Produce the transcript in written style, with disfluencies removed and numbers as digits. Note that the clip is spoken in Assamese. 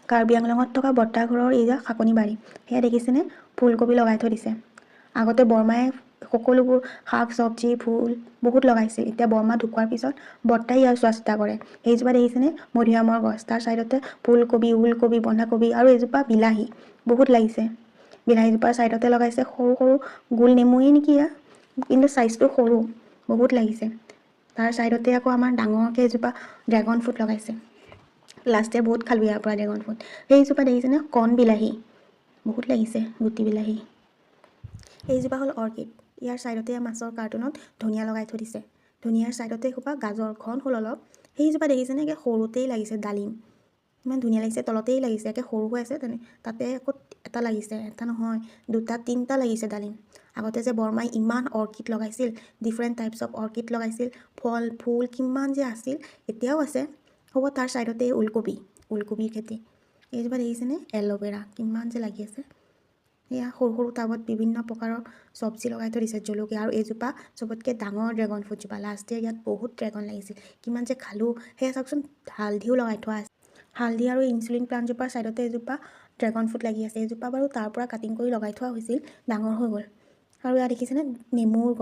কাৰ্বি আংলঙত থকা বৰ্তা ঘৰৰ এই যে শাকনি বাৰী, সেয়া দেখিছেনে? ফুলকবি লগাই থৈ দিছে। আগতে বৰমাই সকলোবোৰ শাক চব্জি ফুল বহুত লগাইছিল। এতিয়া বৰমা ঢুকোৱাৰ পিছত বৰ্তাই ইয়াৰ চোৱা চিতা কৰে। এইজোপা দেখিছেনে? মধুৰিআমৰ গছ, তাৰ ছাইডতে ফুলকবি ওলকবি বন্ধাকবি আৰু এজোপা বিলাহী বহুত লাগিছে। বিলাহীজোপাৰ ছাইডতে লগাইছে সৰু সৰু গোল নেমুৱেই নেকি এয়া, কিন্তু চাইজটো সৰু, বহুত লাগিছে। তাৰ ছাইডতে আকৌ আমাৰ ডাঙৰকৈ এজোপা ড্ৰেগন ফ্ৰুট লগাইছে। লাষ্ট ইয়াৰ বহুত খালোঁ ইয়াৰ পৰা ড্ৰেগন ফ্ৰুট। সেইজোপা দেখিছেনে? কণ বিলাহী বহুত লাগিছে, গুটি বিলাহী। এইজোপা হ'ল অৰ্কিড। ইয়াৰ ছাইডতে মাছৰ কাৰ্টুনত ধনিয়া লগাই থৈ দিছে। ধনিয়াৰ ছাইডতে এসোপা গাজৰ ঘন হ'ল অলপ। সেইজোপা দেখিছেনে? একে সৰুতেই লাগিছে ডালিম, ইমান ধুনীয়া লাগিছে। তলতেই লাগিছে, একে সৰু হৈ আছে তাতে আকৌ এটা লাগিছে, এটা নহয় দুটা তিনিটা লাগিছে ডালিম। আগতে যে বৰমাই ইমান অৰ্কিড লগাইছিল, ডিফাৰেণ্ট টাইপছ অফ অৰ্কিড লগাইছিল, ফল ফুল কিমান যে আছিল, এতিয়াও আছে। হ'ব তাৰ ছাইডতে ওলকবিৰ খেতি। এইজোপা দেখিছেনে? এল'ভেৰা কিমান যে লাগি আছে। এয়া সৰু সৰু টাবত বিভিন্ন প্ৰকাৰৰ চব্জি লগাই থৈ দিছে, জলকীয়া। আৰু এইজোপা চবতকৈ ডাঙৰ ড্ৰেগন ফ্ৰুটজোপা। লাষ্ট ইয়াৰ ইয়াত বহুত ড্ৰেগন লাগিছিল, কিমান যে খালোঁ। সেয়া চাওকচোন, হালধিও লগাই থোৱা আছে। হালধি আৰু ইনচুলিন প্লাণ্টজোপাৰ ছাইডতে এজোপা ড্ৰেগন ফ্ৰুট লাগি আছে। এইজোপা বাৰু তাৰ পৰা কাটিং কৰি লগাই থোৱা হৈছিল, ডাঙৰ হৈ গ'ল। আৰু ইয়াত দেখিছেনে? নেমুৰ গছ।